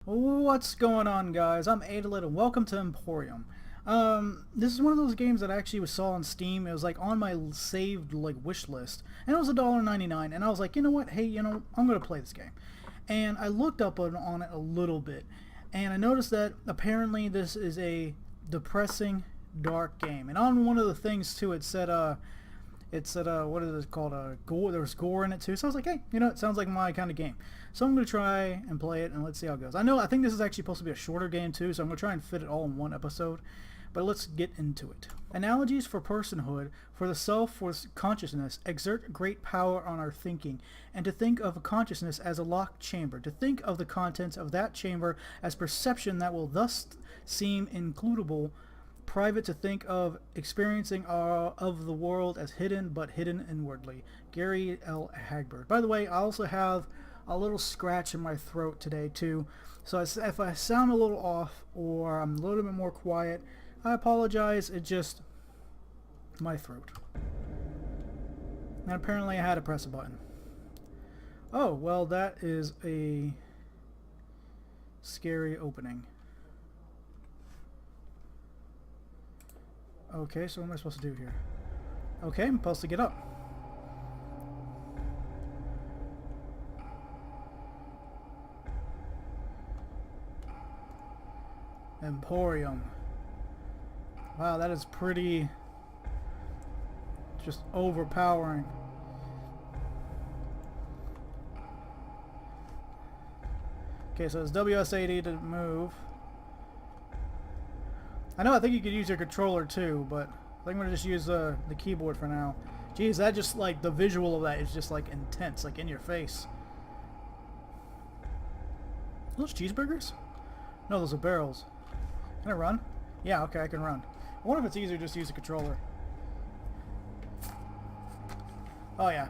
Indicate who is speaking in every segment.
Speaker 1: What's going on, guys? I'm Aetallidd and welcome to Emporium. This is one of those games that I actually saw on Steam. It was like on my saved wish list, and it was $1.99. And I was like, you know what? Hey, I'm gonna play this game. And I looked up on it a little bit, and I noticed that apparently this is a depressing, dark game. And on one of the things too, it said what is it called? Gore. There was gore in it too. So I was like, hey, it sounds like my kind of game. So I'm gonna try and play it, and let's see how it goes. I think this is actually supposed to be a shorter game too, so I'm gonna try and fit it all in one episode. But let's get into it. Analogies for personhood, for the self, for consciousness, exert great power on our thinking, and to think of consciousness as a locked chamber, to think of the contents of that chamber as perception that will thus seem includable, private, to think of experiencing of the world as hidden, but hidden inwardly. Gary L. Hagbard. By the way, I also have a little scratch in my throat today too, so if I sound a little off or I'm a little bit more quiet, I apologize. It's just my throat. And apparently I had to press a button. Oh, well, that is a scary opening. Okay, so what am I supposed to do here? Okay, I'm supposed to get up. Emporium. Wow, that is pretty just overpowering. Okay, so it's WS80 to move. I think you could use your controller too, but I think I'm gonna just use the keyboard for now. Jeez, that just the visual of that is just intense, in your face. Those cheeseburgers? No, those are barrels. Can I run? Yeah, okay, I can run. I wonder if it's easier just to use a controller. Oh yeah.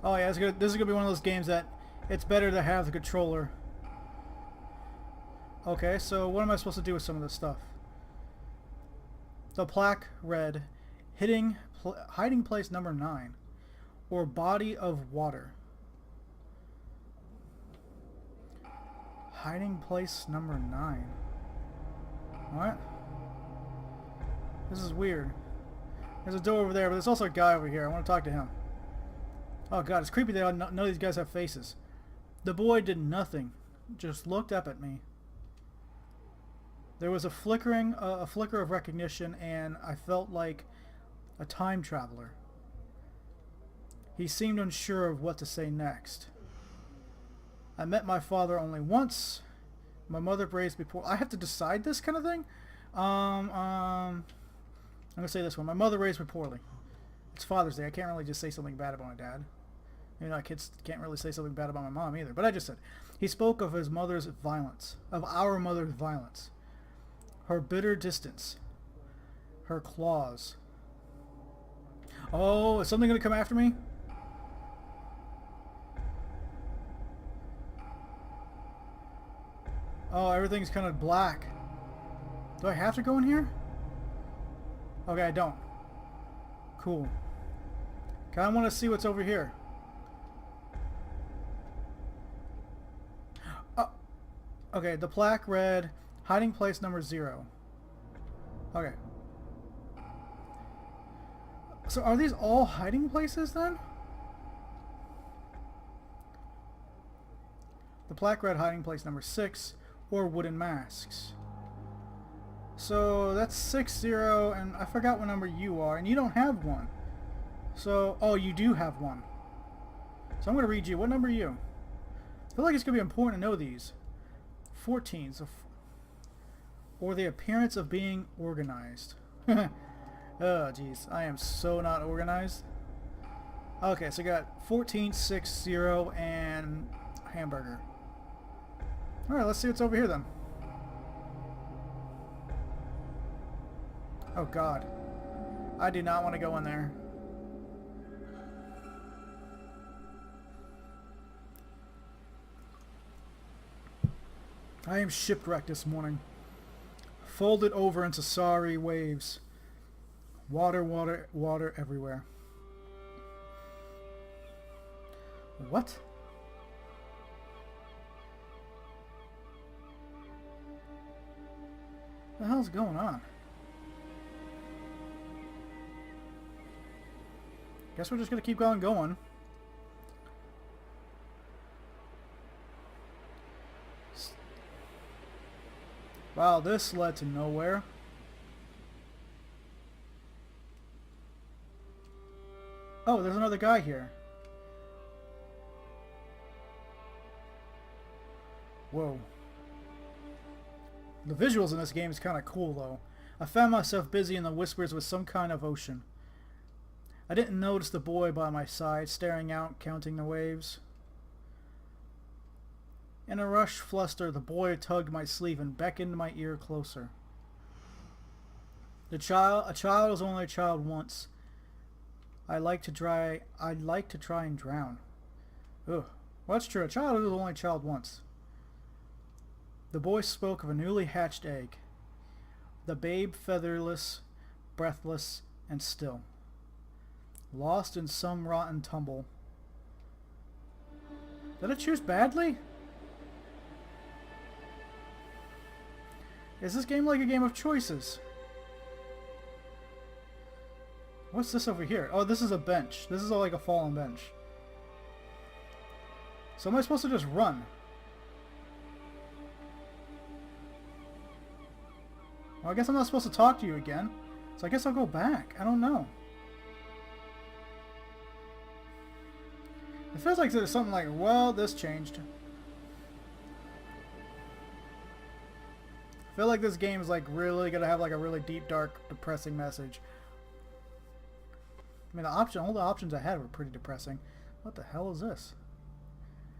Speaker 1: Oh yeah, this is gonna be one of those games that it's better to have the controller. Okay, so what am I supposed to do with some of this stuff? The plaque read, hiding place number 9, or body of water. Hiding place number 9. What? This is weird. There's a door over there, but there's also a guy over here. I want to talk to him. Oh god, it's creepy that none of these guys have faces. The boy did nothing, just looked up at me. There was a flicker of recognition, and I felt like a time traveler. He seemed unsure of what to say next. I met my father only once. My mother raised me poor. I have to decide this kind of thing? I'm gonna say this one. My mother raised me poorly. It's Father's Day. I can't really just say something bad about my dad. Kids can't really say something bad about my mom either. But I just said. He spoke of his mother's violence. Of our mother's violence. Her bitter distance. Her claws. Oh, is something gonna come after me? Oh, everything's kind of black. Do I have to go in here? Okay, I don't. Cool. I want to see what's over here. Oh, okay, the plaque read, hiding place number 0. Okay. So are these all hiding places then? The plaque read hiding place number 6, or wooden masks. So that's 6-0, and I forgot what number you are, and you don't have one. So, oh, you do have one. So I'm going to read you. What number are you? I feel like it's going to be important to know these. 14. So or the appearance of being organized. Oh, jeez. I am so not organized. Okay, so I got 14, 6, 0, and hamburger. Alright, let's see what's over here then. Oh god. I do not want to go in there. I am shipwrecked this morning. Folded over into sorry waves. Water, water, water everywhere. What? What the hell's going on? Guess we're just gonna keep on going. Wow, this led to nowhere. Oh, there's another guy here. Whoa. The visuals in this game is kind of cool, though. I found myself busy in the whispers with some kind of ocean. I didn't notice the boy by my side, staring out, counting the waves. In a rush fluster, the boy tugged my sleeve and beckoned my ear closer. A child is only a child once. I'd like to try and drown. Ugh. Well, that's true. A child is only a child once. The boy spoke of a newly hatched egg. The babe featherless, breathless, and still. Lost in some rotten tumble. Did I choose badly? Is this game like a game of choices? What's this over here? Oh, this is a bench. This is like a fallen bench. So am I supposed to just run? Well, I guess I'm not supposed to talk to you again. So I guess I'll go back. I don't know. It feels like there's something like, well, this changed. I feel like this game is like really gonna have like a really deep, dark, depressing message. I mean, all the options I had were pretty depressing. What the hell is this?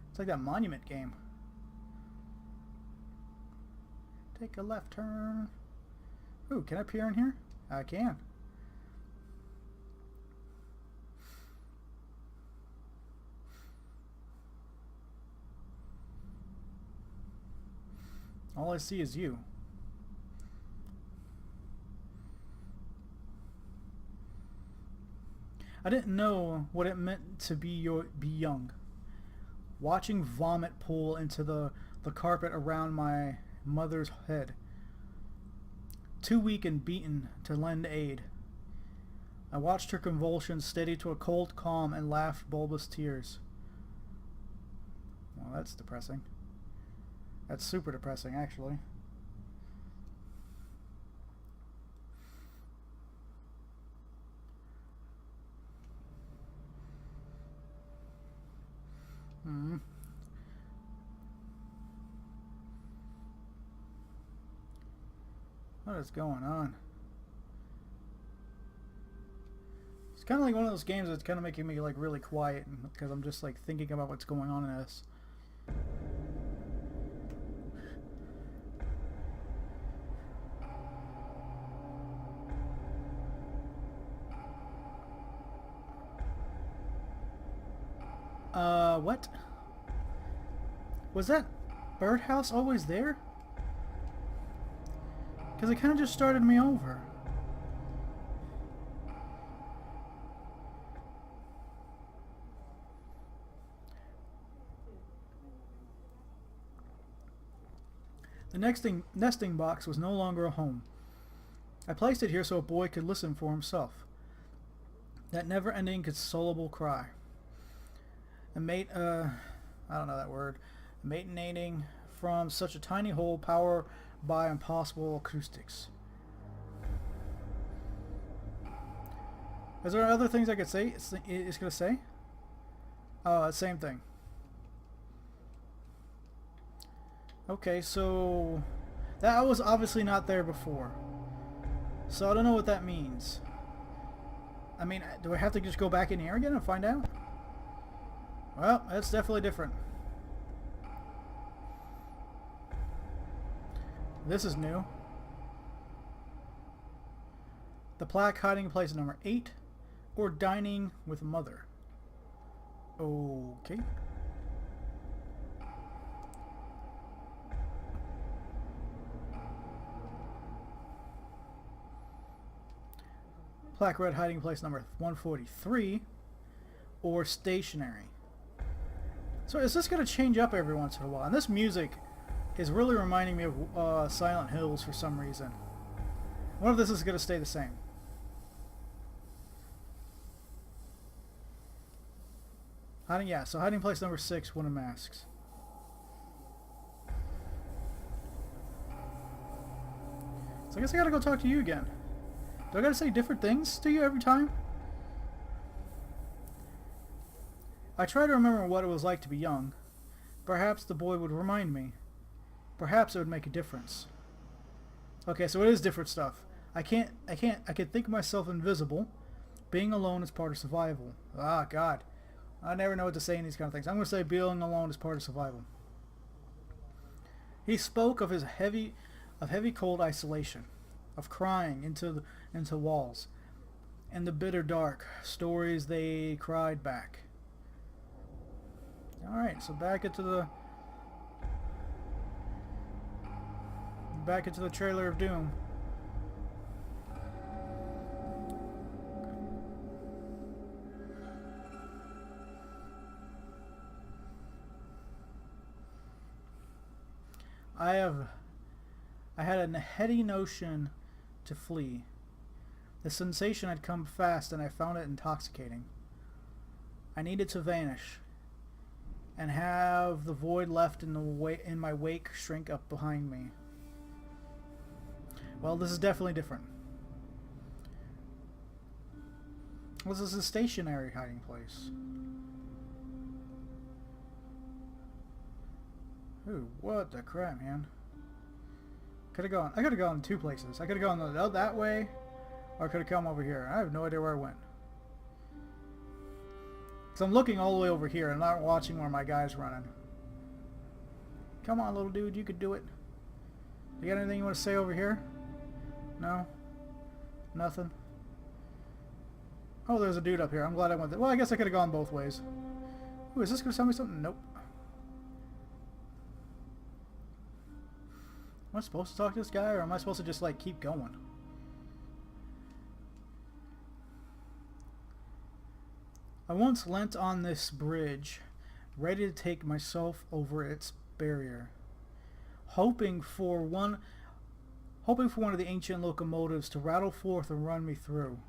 Speaker 1: It's like that Monument game. Take a left turn. Ooh, can I peer in here? I can. All I see is you. I didn't know what it meant to be young. Watching vomit pool into the carpet around my mother's head. Too weak and beaten to lend aid. I watched her convulsions steady to a cold calm and laughed bulbous tears. Well, that's depressing. That's super depressing, actually. What is going on? It's kind of like one of those games that's kind of making me like really quiet because I'm just like thinking about what's going on in this. What? Was that birdhouse always there? Because it kind of just started me over. The nesting box was no longer a home. I placed it here so a boy could listen for himself. That never-ending consolable cry. I don't know that word. Matinating from such a tiny hole powered by impossible acoustics. Is there other things I could say? It's gonna say? Same thing. Okay, so that was obviously not there before. So I don't know what that means. I mean, do I have to just go back in here again and find out? Well, that's definitely different. This is new. The plaque hiding place number 8 or dining with mother. Okay. Plaque read hiding place number 143 or stationary. So is this going to change up every once in a while? And this music is really reminding me of Silent Hills for some reason. I wonder if this is going to stay the same. So hiding place number 6, one of masks. So I guess I gotta go talk to you again. Do I gotta say different things to you every time? I try to remember what it was like to be young. Perhaps the boy would remind me. Perhaps it would make a difference. Okay, so it is different stuff. I can think of myself invisible. Being alone is part of survival. Ah, God. I never know what to say in these kind of things. I'm going to say being alone is part of survival. He spoke of his heavy cold isolation, of crying into walls, and the bitter dark stories they cried back. All right, so back into the trailer of doom. I had a heady notion to flee. The sensation had come fast and I found it intoxicating. I needed to vanish and have the void left in my wake shrink up behind me. Well, this is definitely different. This is a stationary hiding place. Ooh, what the crap, man. I could have gone 2 places. I could have gone that way, or I could have come over here. I have no idea where I went. So I'm looking all the way over here and not watching where my guy's running. Come on, little dude, you could do it. You got anything you want to say over here? No? Nothing? Oh, there's a dude up here. I'm glad I went there. Well, I guess I could have gone both ways. Ooh, is this going to tell me something? Nope. Am I supposed to talk to this guy, or am I supposed to just, like, keep going? I once leant on this bridge, ready to take myself over its barrier, hoping for one of the ancient locomotives to rattle forth and run me through.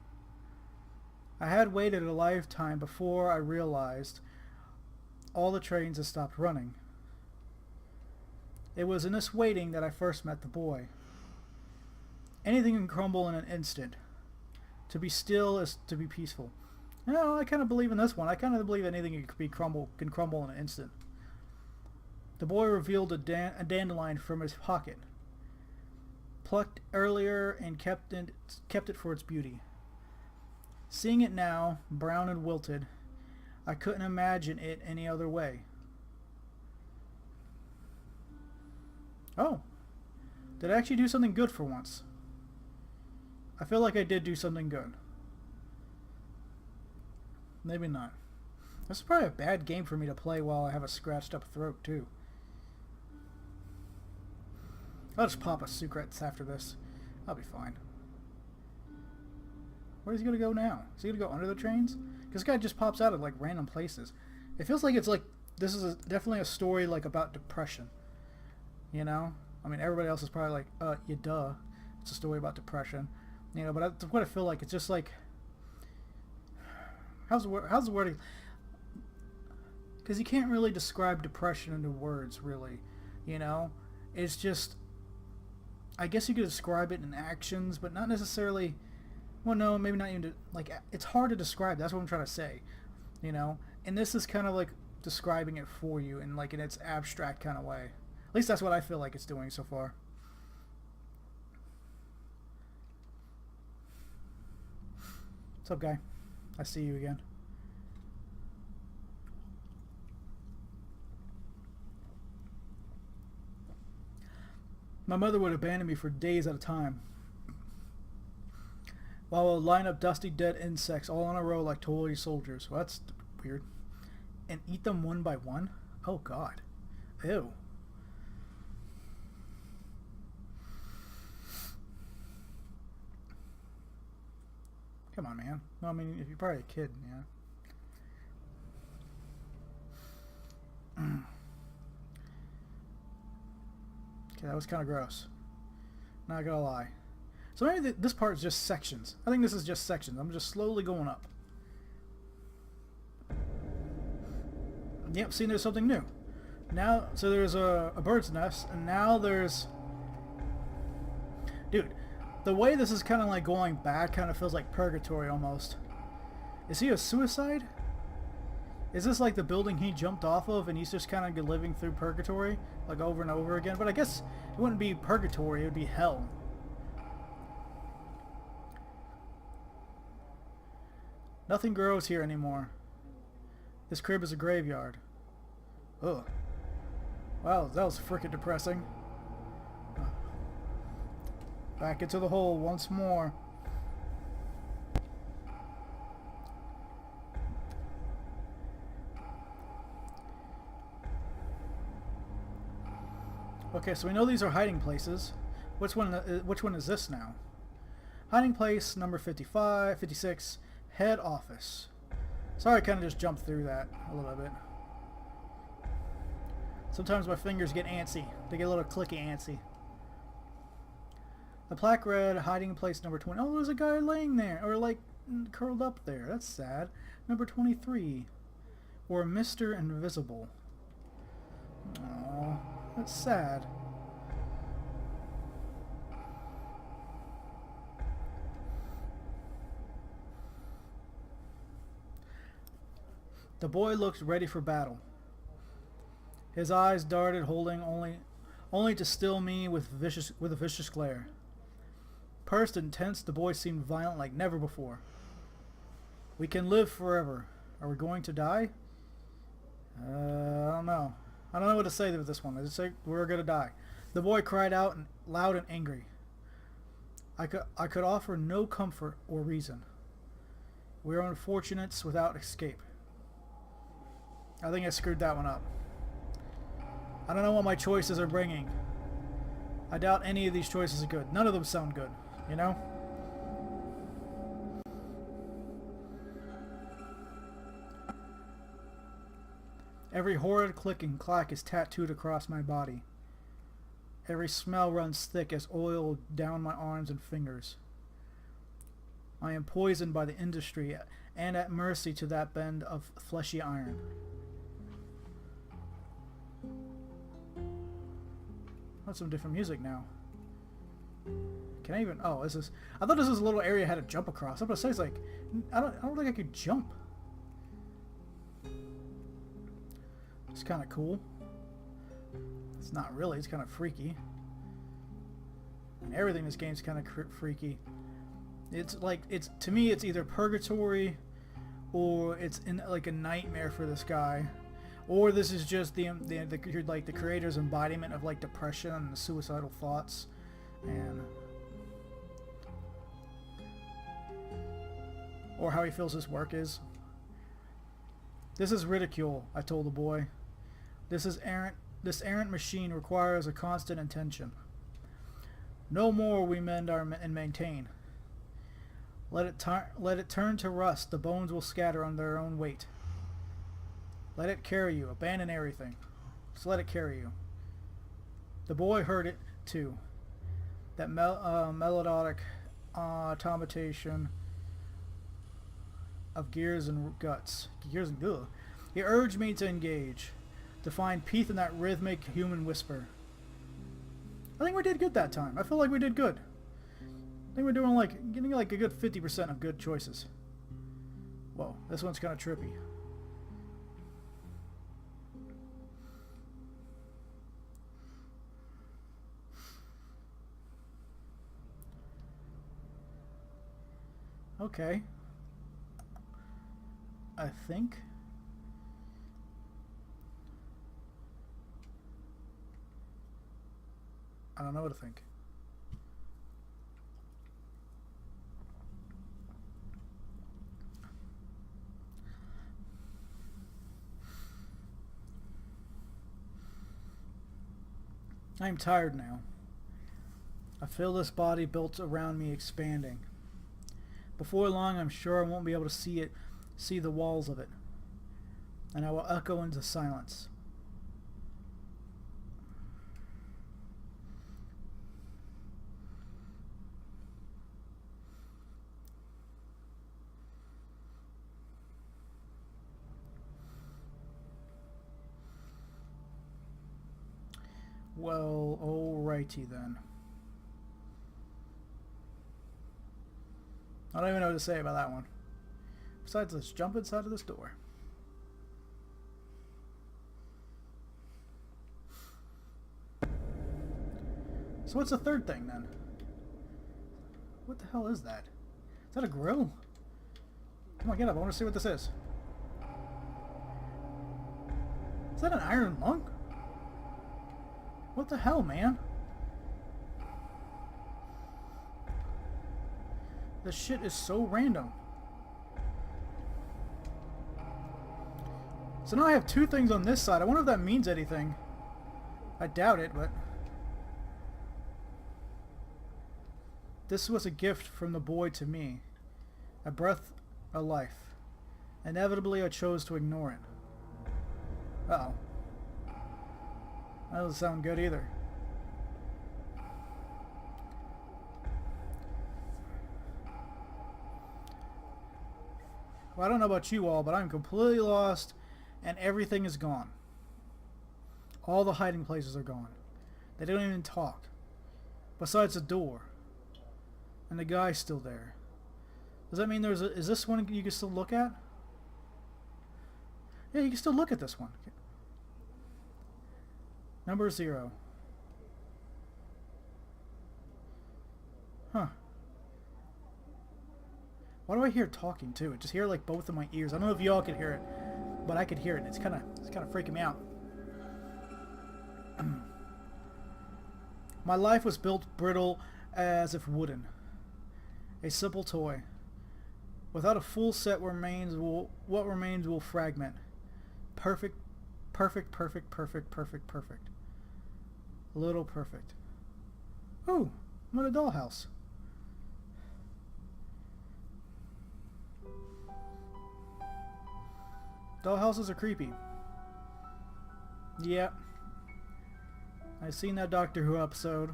Speaker 1: I had waited a lifetime before I realized all the trains had stopped running. It was in this waiting that I first met the boy. Anything can crumble in an instant. To be still is to be peaceful. No, I kind of believe in this one. I kind of believe anything can crumble in an instant. The boy revealed a dandelion from his pocket, plucked earlier and kept it for its beauty. Seeing it now, brown and wilted, I couldn't imagine it any other way. Oh, did I actually do something good for once? I feel like I did do something good. Maybe not. This is probably a bad game for me to play while I have a scratched up throat too. I'll just pop a Sucrets after this. I'll be fine. Where's he gonna go now? Is he gonna go under the trains? Because this guy just pops out of like random places. It feels like it's like this is definitely a story like about depression. You know? I mean, everybody else is probably like, yeah, duh. It's a story about depression. You know, but that's what I feel like. It's just like, how's the wording? Because you can't really describe depression into words, really. You know? It's just, I guess you could describe it in actions, but not necessarily, well, no, maybe not even, like, it's hard to describe. That's what I'm trying to say. You know? And this is kind of like describing it for you in like in its abstract kind of way. At least that's what I feel like it's doing so far. What's up, guy? I see you again. My mother would abandon me for days at a time, while I would line up dusty dead insects all in a row like toy soldiers. Well, that's weird. And eat them one by one? Oh, God. Ew. Come on, man. Well, I mean, if you're probably a kid, yeah. Okay, that was kind of gross. Not gonna lie. So maybe this part is just sections. I think this is just sections. I'm just slowly going up. Yep, see, there's something new. Now, so there's a bird's nest, and now there's... Dude, the way this is kind of like going back kind of feels like purgatory almost. Is he a suicide? Is this like the building he jumped off of and he's just kind of living through purgatory? Like over and over again? But I guess it wouldn't be purgatory, it would be hell. Nothing grows here anymore. This crib is a graveyard. Ugh. Wow, that was frickin' depressing. Back into the hole once more. Okay, so we know these are hiding places. Which one is this now? Hiding place number 55, 56, head office. Sorry, I kind of just jumped through that a little bit. Sometimes my fingers get antsy. They get a little clicky antsy. The plaque read hiding place number 20. Oh, there's a guy laying there, or like curled up there. That's sad. Number 23, or Mr. Invisible. Oh, that's sad. The boy looked ready for battle. His eyes darted, holding only to still me with a vicious glare. Pursed and tense, the boy seemed violent like never before. We can live forever. Are we going to die? I don't know. I don't know what to say with this one. I just say we're gonna die. The boy cried out, loud and angry. I could offer no comfort or reason. We are unfortunates without escape. I think I screwed that one up. I don't know what my choices are bringing. I doubt any of these choices are good. None of them sound good, you know? Every horrid click and clack is tattooed across my body. Every smell runs thick as oil down my arms and fingers. I am poisoned by the industry and at mercy to that bend of fleshy iron. That's some different music now. Can I even... Oh, this is... I thought this was a little area I had to jump across. I'm gonna say it's like... I don't think I could jump. It's kind of cool. It's not really. It's kind of freaky. And everything in this game is kind of freaky. It's like... To me, it's either purgatory or it's in like a nightmare for this guy. Or this is just the creator's embodiment of like depression and the suicidal thoughts, and or how he feels his work is. This is ridicule, I told the boy. This errant machine requires a constant attention. No more we mend and maintain. Let it turn to rust. The bones will scatter under their own weight. Let it carry you. Abandon everything. Just let it carry you. The boy heard it too. That melodic automaton of gears and guts. Gears and ugh. He urged me to engage, to find peace in that rhythmic human whisper. I think we did good that time. I feel like we did good. I think we're doing getting like a good 50% of good choices. Whoa, this one's kind of trippy. Okay. I think. I don't know what to think. I'm tired now. I feel this body built around me expanding. Before long, I'm sure I won't be able to see the walls of it, and I will echo into silence. Well, alrighty then. I don't even know what to say about that one. Besides, let's jump inside of this door. So what's the third thing then? What the hell is that? Is that a grill? Come on, get up. I want to see what this is. Is that an iron lung? What the hell, man? This shit is so random. So now I have two things on this side. I wonder if that means anything. I doubt it, but... This was a gift from the boy to me. A breath, a life. Inevitably, I chose to ignore it. Uh-oh. That doesn't sound good either. Well, I don't know about you all, but I'm completely lost, and everything is gone. All the hiding places are gone. They don't even talk. Besides the door. And the guy's still there. Does that mean there's a... Is this one you can still look at? Yeah, you can still look at this one. Number 0. Huh. Why do I hear talking too? I just hear like both of my ears. I don't know if y'all could hear it, but I could hear it. It's kind of freaking me out. My life was built brittle as if wooden. A simple toy. Without a full set what remains will fragment. Perfect, perfect, perfect, perfect, perfect, perfect. Little perfect. Ooh, I'm in a dollhouse. Dollhouses are creepy. Yep. I've seen that Doctor Who episode.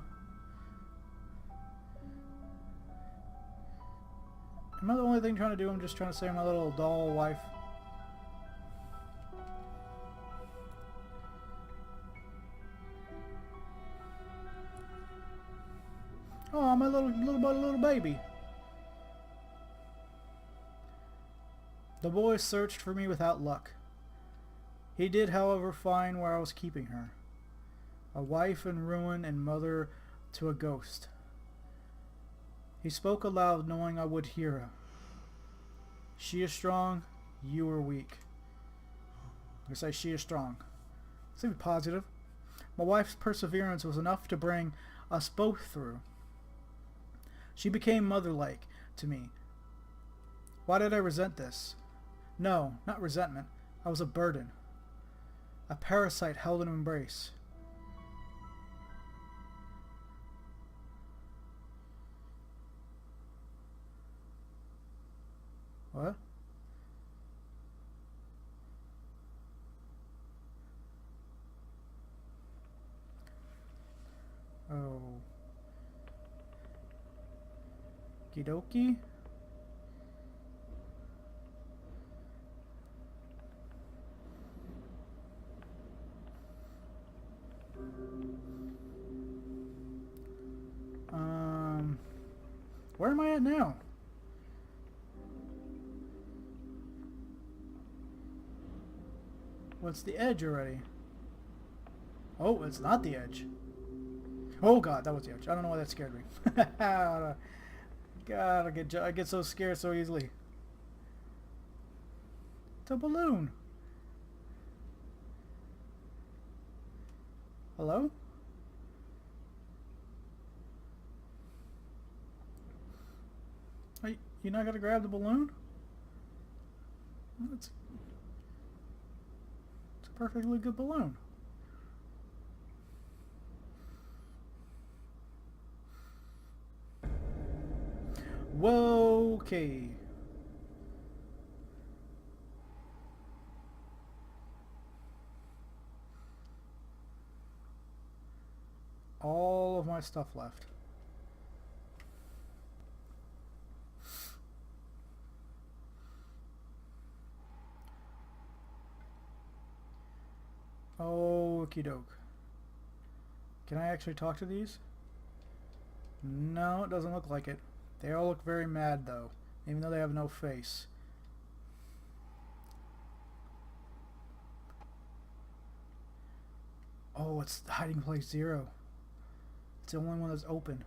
Speaker 1: Am I the only thing trying to do? I'm just trying to save my little doll wife. Oh, my little baby. The boy searched for me without luck. He did, however, find where I was keeping her. A wife in ruin and mother to a ghost. He spoke aloud, knowing I would hear her. She is strong, you are weak. I say she is strong. Seems positive. My wife's perseverance was enough to bring us both through. She became mother-like to me. Why did I resent this? No, not resentment. I was a burden. A parasite held in an embrace. What? Oh. Kidoki? Where am I at now? What's the edge already? Oh, it's not the edge. Oh god, that was the edge. I don't know why that scared me. God, I get so scared so easily. It's a balloon. Hello? You not gonna grab the balloon? It's a perfectly good balloon. Whoa, okay. All of my stuff left. Okie doke. Can I actually talk to these? No, it doesn't look like it. They all look very mad though, even though they have no face. Oh, it's hiding place 0. It's the only one that's open.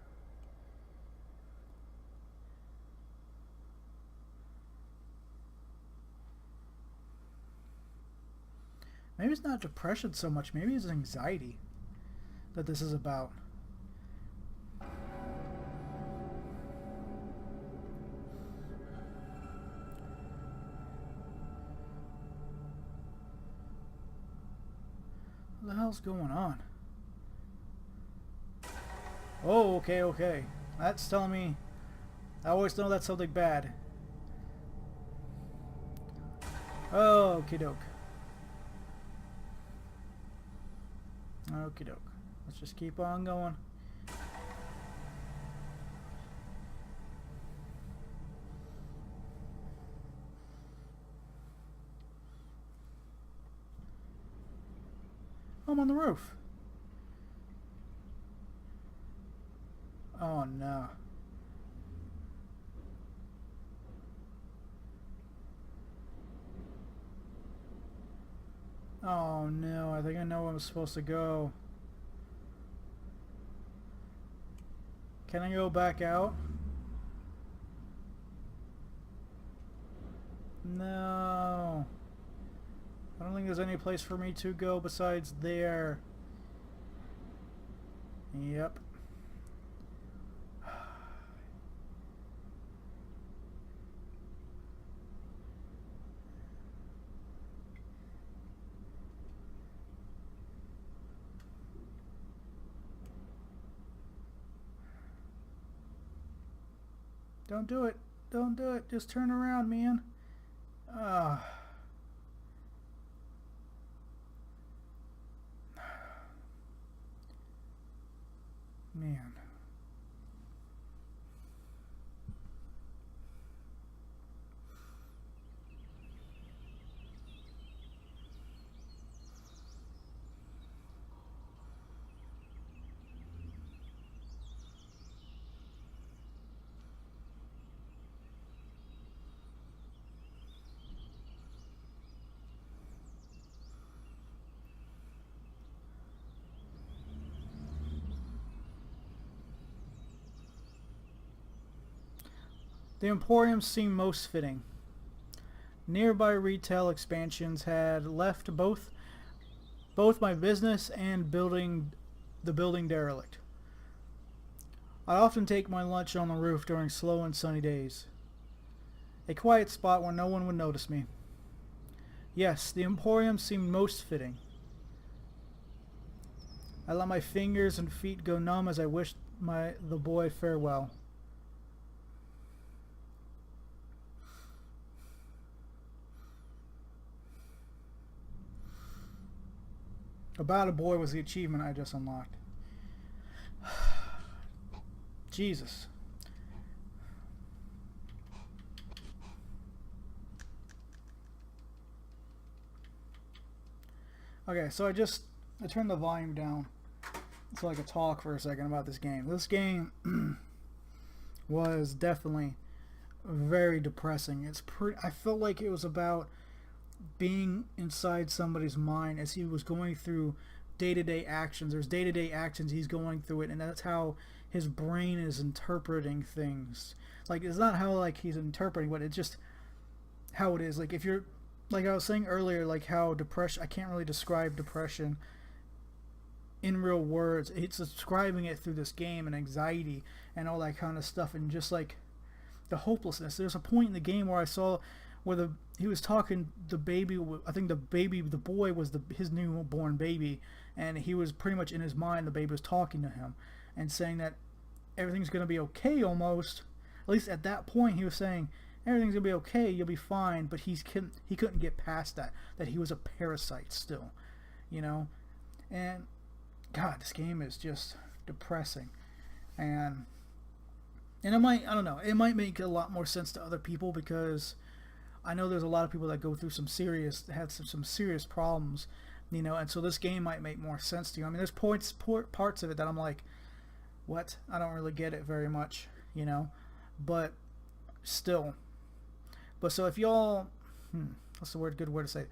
Speaker 1: Maybe it's not depression so much. Maybe it's anxiety that this is about. What the hell's going on? Oh, okay, okay. That's telling me... I always know that's something bad. Oh, okie doke. Okie doke. Let's just keep on going. I'm on the roof. Oh no. Oh no, I think I know where I'm supposed to go. Can I go back out? No. I don't think there's any place for me to go besides there. Yep. Don't do it. Don't do it. Just turn around, man. Ah. Man. The Emporium seemed most fitting. Nearby retail expansions had left both my business and the building derelict. I often take my lunch on the roof during slow and sunny days. A quiet spot where no one would notice me. Yes, the Emporium seemed most fitting. I let my fingers and feet go numb as I wished the boy farewell. About a boy was the achievement I just unlocked. Jesus. Okay, so I turned the volume down so I could talk for a second about this game. This game was definitely very depressing. I felt like it was about being inside somebody's mind as he was going through day-to-day actions. There's day-to-day actions, he's going through it, and that's how his brain is interpreting things. Like, it's not how like he's interpreting, but it's just how it is. Like, if you're, like I was saying earlier, like how depression, I can't really describe depression in real words. It's describing it through this game, and anxiety and all that kind of stuff, and just like the hopelessness. There's a point in the game where I saw where he was talking, the baby, I think the boy was his newborn baby, and he was pretty much in his mind, the baby was talking to him and saying that everything's going to be okay almost. At least at that point he was saying everything's going to be okay, you'll be fine, but he couldn't get past that he was a parasite still, you know. And God, this game is just depressing. And it might, I don't know, it might make a lot more sense to other people, because I know there's a lot of people that go through some serious problems you know, and so this game might make more sense to you. I mean, there's parts of it that I'm like, what? I don't really get it very much, you know, but still. But so if y'all, what's the word? Good word to say.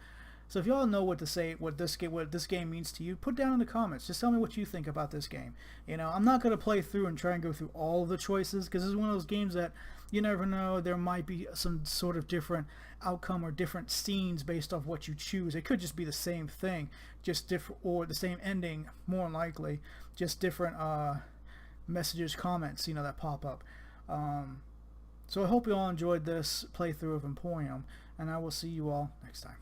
Speaker 1: So if y'all know what to say, what this game means to you, put down in the comments. Just tell me what you think about this game. You know, I'm not gonna play through and try and go through all of the choices, because this is one of those games that you never know. There might be some sort of different outcome or different scenes based off what you choose. It could just be the same thing, just different, or the same ending, more than likely, just different messages, comments, you know, that pop up. So I hope you all enjoyed this playthrough of Emporium, and I will see you all next time.